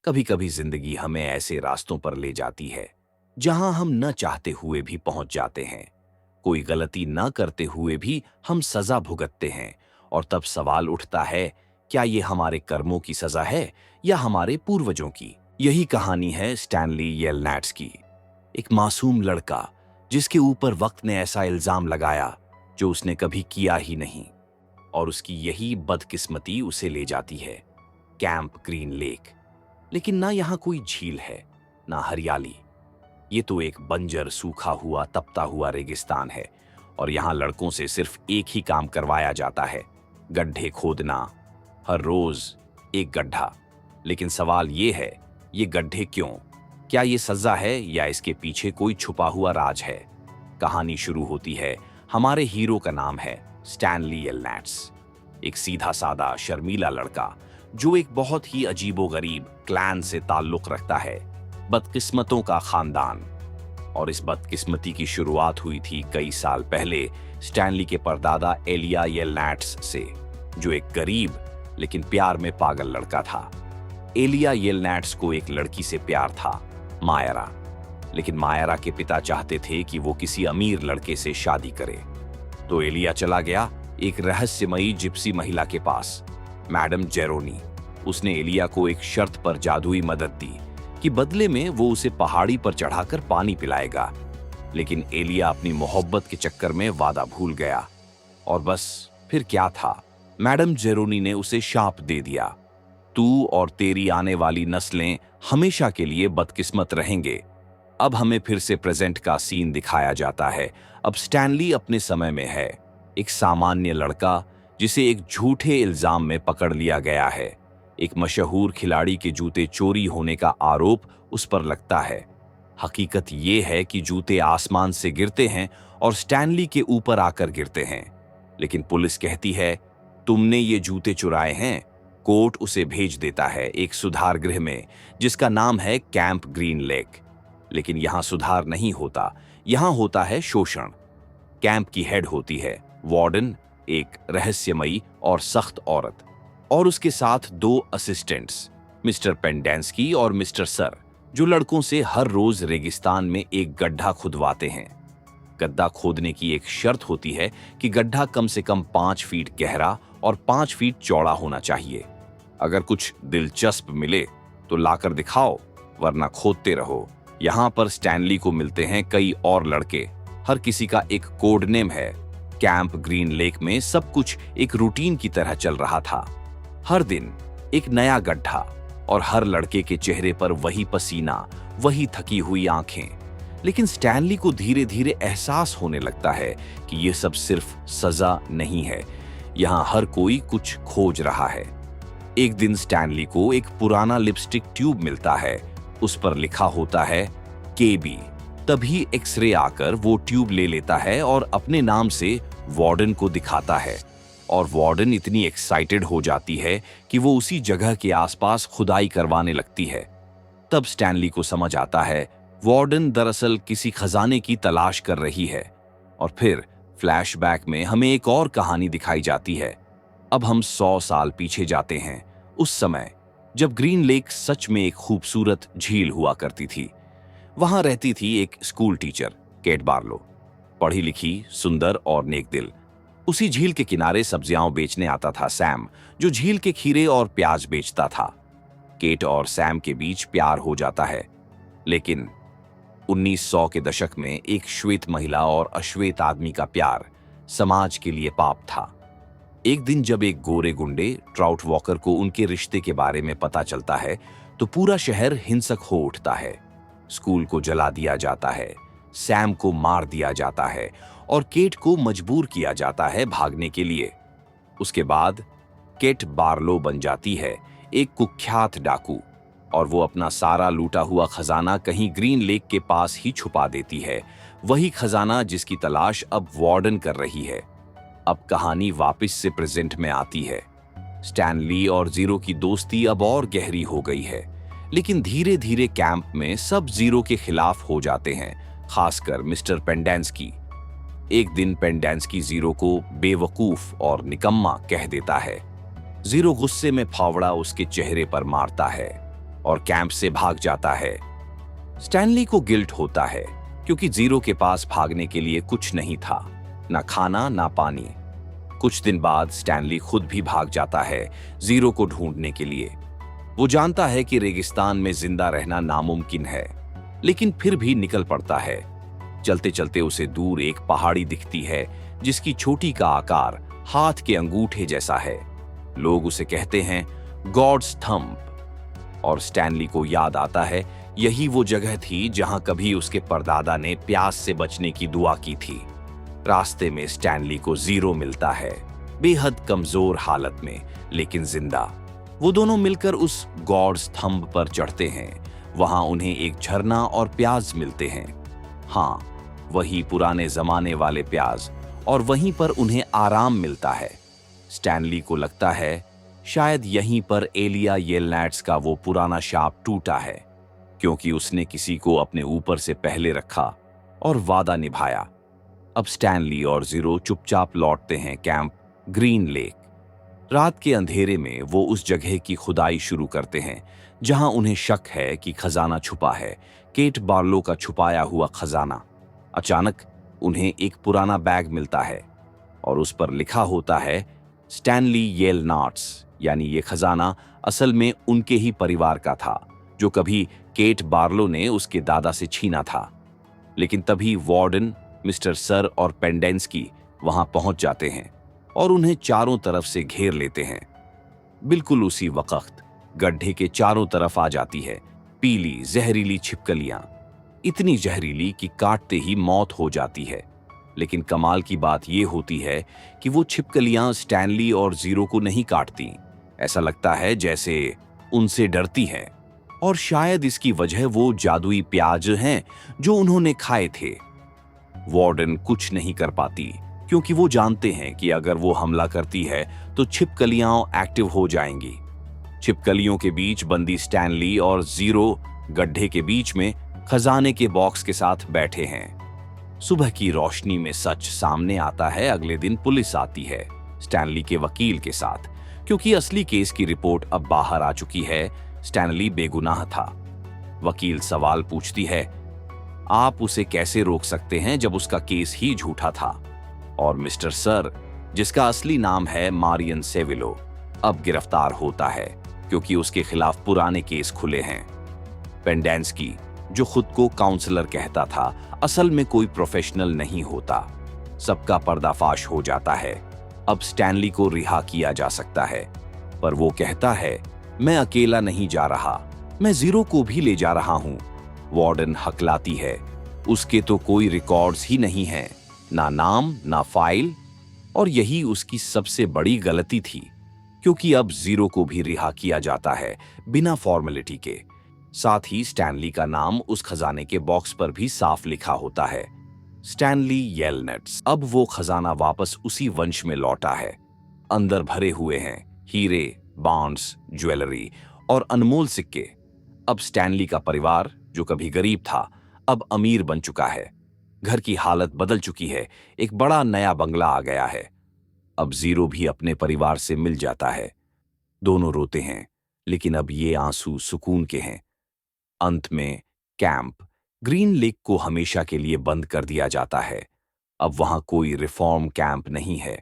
कभी कभी जिंदगी हमें ऐसे रास्तों पर ले जाती है जहां हम न चाहते हुए भी पहुंच जाते हैं। कोई गलती न करते हुए भी हम सजा भुगतते हैं और तब सवाल उठता है, क्या ये हमारे कर्मों की सजा है या हमारे पूर्वजों की। यही कहानी है स्टैनली येलनैट्स की। एक मासूम लड़का जिसके ऊपर वक्त ने ऐसा इल्जाम लगाया जो उसने कभी किया ही नहीं, और उसकी यही बदकिस्मती उसे ले जाती है कैंप ग्रीन लेक। लेकिन ना यहाँ कोई झील है, ना हरियाली। ये तो एक बंजर, सूखा हुआ, तपता हुआ रेगिस्तान है, और यहाँ लड़कों से सिर्फ एक ही काम करवाया जाता है, गड्ढे खोदना। हर रोज एक गड्ढा। लेकिन सवाल ये है, ये गड्ढे क्यों? क्या ये सजा है या इसके पीछे कोई छुपा हुआ राज है? कहानी शुरू होती है। हमारे हीरो का नाम है स्टैनली येलनैट्स, एक सीधा सादा शर्मीला लड़का जो एक बहुत ही अजीबोगरीब क्लैन से ताल्लुक रखता है, बदकिस्मतों का खानदान। और इस बदकिस्मती की शुरुआत हुई थी कई साल पहले स्टैनली के परदादा एलिया येलनैट्स से, जो एक गरीब लेकिन प्यार में पागल लड़का था। एलिया येलनैट्स को एक लड़की से प्यार था, मायरा। लेकिन मायरा के पिता चाहते थे कि वो किसी अमीर लड़के से शादी करे। तो एलिया चला गया एक रहस्यमयी जिप्सी महिला के पास, मैडम जेरोनी। उसने एलिया को एक शर्त पर जादुई मदद दी कि बदले में वो उसे पहाड़ी पर चढ़ाकर पानी पिलाएगा। लेकिन एलिया अपनी मोहब्बत के चक्कर में वादा भूल गया, और बस फिर क्या था, मैडम जेरोनी ने उसे शाप दे दिया, तू और तेरी आने वाली नस्लें हमेशा के लिए बदकिस्मत रहेंगे। अब हमें फिर से प्रेजेंट का सीन दिखाया जाता है। अब स्टैनली अपने समय में है, एक सामान्य लड़का जिसे एक झूठे इल्जाम में पकड़ लिया गया है। एक मशहूर खिलाड़ी के जूते चोरी होने का आरोप उस पर लगता है। हकीकत ये है कि जूते आसमान से गिरते हैं और स्टैनली के ऊपर आकर गिरते हैं। लेकिन पुलिस कहती है, तुमने ये जूते चुराए हैं। कोर्ट उसे भेज देता है एक सुधार गृह में जिसका नाम है कैंप ग्रीन लेक। लेकिन यहाँ सुधार नहीं होता, यहाँ होता है शोषण। कैंप की हेड होती है वार्डन, एक रहस्यमयी और सख्त औरत, और उसके साथ दो असिस्टेंट्स, मिस्टर पेंडेंस्की और मिस्टर सर, जो लड़कों से हर रोज रेगिस्तान में एक गड्ढा खुदवाते हैं। गड्ढा खोदने की एक शर्त होती है कि गड्ढा कम से कम 5 फीट गहरा और 5 फीट चौड़ा होना चाहिए। अगर कुछ दिलचस्प मिले तो लाकर दिखाओ, वरना खोदते रहो। यहाँ पर स्टैनली को मिलते हैं कई और लड़के, हर किसी का एक कोड नेम है। कैंप ग्रीन लेक में सब कुछ एक रूटीन की तरह चल रहा था। हर दिन एक नया गड्ढा, और हर लड़के के चेहरे पर वही पसीना, वही थकी हुई आंखें। लेकिन स्टैनली को धीरे धीरे एहसास होने लगता है कि ये सब सिर्फ सजा नहीं है, यहाँ हर कोई कुछ खोज रहा है। एक दिन स्टैनली को एक पुराना लिपस्टिक ट्यूब मिलता है, उस पर लिखा होता है केबी। तभी एक्सरे आकर वो ट्यूब ले लेता है और अपने नाम से वार्डन को दिखाता है, और वार्डन इतनी एक्साइटेड हो जाती है कि वो उसी जगह के आसपास खुदाई करवाने लगती है। तब स्टैनली को समझ आता है वार्डन दरअसल किसी खजाने की तलाश कर रही है। और फिर फ्लैशबैक में हमें एक और कहानी दिखाई जाती है। अब हम 100 साल पीछे जाते हैं, उस समय जब ग्रीन लेक सच में एक खूबसूरत झील हुआ करती थी। वहां रहती थी एक स्कूल टीचर, केट बार्लो, पढ़ी लिखी, सुंदर और नेक दिल। उसी झील के किनारे सब्जियां बेचने आता था सैम, जो झील के खीरे और प्याज बेचता था। केट और सैम के बीच प्यार हो जाता है, लेकिन 1900 के दशक में एक श्वेत महिला और अश्वेत आदमी का प्यार समाज के लिए पाप था। एक दिन जब एक गोरे गुंडे ट्राउट वॉकर को उनके रिश्ते के बारे में पता चलता है तो पूरा शहर हिंसक हो उठता है। स्कूल को जला दिया जाता है, सैम को मार दिया जाता है और केट को मजबूर किया जाता है भागने के लिए। उसके बाद केट बार्लो बन जाती है एक कुख्यात डाकू, और वो अपना सारा लूटा हुआ खजाना कहीं ग्रीन लेक के पास ही छुपा देती है, वही खजाना जिसकी तलाश अब वार्डन कर रही है। अब कहानी वापस से प्रेजेंट में आती है। स्टैनली और जीरो की दोस्ती अब और गहरी हो गई है, लेकिन धीरे धीरे कैंप में सब जीरो के खिलाफ हो जाते हैं, खासकर मिस्टर पेंडेंस्की। एक दिन पेंडेंस्की जीरो को बेवकूफ और निकम्मा कह देता है। जीरो गुस्से में फावड़ा उसके चेहरे पर मारता है। और कैंप से भाग जाता है। स्टैनली को गिल्ट होता है क्योंकि जीरो के पास भागने के लिए कुछ नहीं था, ना खाना ना पानी। कुछ दिन बाद स्टैनली खुद भी भाग जाता है जीरो को ढूंढने के लिए। वो जानता है कि रेगिस्तान में जिंदा रहना नामुमकिन है, लेकिन फिर भी निकल पड़ता है। चलते चलते उसे दूर एक पहाड़ी दिखती है जिसकी चोटी का आकार हाथ के अंगूठे जैसा है। लोग उसे कहते हैं गॉड्स थंब। और स्टैनली को याद आता है यही वो जगह थी जहां कभी उसके परदादा ने प्यास से बचने की दुआ की थी। रास्ते में स्टैनली को जीरो मिलता है, बेहद कमजोर हालत में लेकिन जिंदा। वो दोनों मिलकर उस गॉड्स थंब पर चढ़ते हैं। वहां उन्हें एक झरना और प्याज मिलते हैं। हाँ, वही पुराने जमाने वाले प्याज, और वहीं पर उन्हें आराम मिलता है। स्टैनली को लगता है शायद यहीं पर एलिया येलनैट्स का वो पुराना शाप टूटा है, क्योंकि उसने किसी को अपने ऊपर से पहले रखा और वादा निभाया। अब स्टैनली और जीरो चुपचाप लौटते हैं कैंप ग्रीन लेक। रात के अंधेरे में वो उस जगह की खुदाई शुरू करते हैं जहां उन्हें शक है कि खजाना छुपा है, केट बार्लो का छुपाया हुआ खजाना। अचानक उन्हें एक पुराना बैग मिलता है और उस पर लिखा होता है स्टैनली येलनाट्स, यानी ये खजाना असल में उनके ही परिवार का था जो कभी केट बार्लो ने उसके दादा से छीना था। लेकिन तभी वार्डन, मिस्टर सर और पेंडेंस्की वहां पहुंच जाते हैं और उन्हें चारों तरफ से घेर लेते हैं। बिल्कुल उसी वक्त गड्ढे के चारों तरफ आ जाती है पीली जहरीली छिपकलियां, इतनी जहरीली कि काटते ही मौत हो जाती है। लेकिन कमाल की बात यह होती है कि वो छिपकलियां स्टैनली और जीरो को नहीं काटती। ऐसा लगता है जैसे उनसे डरती हैं, और शायद इसकी वजह वो जादुई प्याज हैं जो उन्होंने खाए थे। वार्डन कुछ नहीं कर पाती क्योंकि वो जानते हैं कि अगर वो हमला करती है तो छिपकलियां एक्टिव हो जाएंगी। छिपकलियों के बीच बंदी स्टैनली और जीरो गड्ढे के बीच में खजाने के बॉक्स के साथ बैठे हैं। सुबह की रोशनी में सच सामने आता है। अगले दिन पुलिस आती है स्टैनली के वकील के साथ, क्योंकि असली केस की रिपोर्ट अब बाहर आ चुकी है। स्टैनली बेगुनाह था। वकील सवाल पूछती है, आप उसे कैसे रोक सकते हैं जब उसका केस ही झूठा था? और मिस्टर सर, जिसका असली नाम है मारियन सेविलो, अब गिरफ्तार होता है क्योंकि उसके खिलाफ पुराने केस खुले हैं। पेंडेंस्की, जो खुद को काउंसलर कहता था, असल में कोई प्रोफेशनल नहीं होता। सबका पर्दाफाश हो जाता है। अब स्टैनली को रिहा किया जा सकता है, पर वो कहता है, मैं अकेला नहीं जा रहा, मैं जीरो को भी ले जा रहा हूं। वार्डन हकलाती है, उसके तो कोई रिकॉर्ड्स ही नहीं है, ना नाम ना फाइल। और यही उसकी सबसे बड़ी गलती थी, क्योंकि अब जीरो को भी रिहा किया जाता है बिना फॉर्मेलिटी के। साथ ही स्टैनली का नाम उस खजाने के बॉक्स पर भी साफ लिखा होता है, स्टैनली येलनेट्स। अब वो खजाना वापस उसी वंश में लौटा है। अंदर भरे हुए हैं हीरे, बॉन्ड्स, ज्वेलरी और अनमोल सिक्के। अब स्टैनली का परिवार, जो कभी गरीब था, अब अमीर बन चुका है। घर की हालत बदल चुकी है, एक बड़ा नया बंगला आ गया है। अब जीरो भी अपने परिवार से मिल जाता है। दोनों रोते हैं, लेकिन अब ये आंसू सुकून के हैं। अंत में कैंप ग्रीन लेक को हमेशा के लिए बंद कर दिया जाता है। अब वहां कोई रिफॉर्म कैंप नहीं है,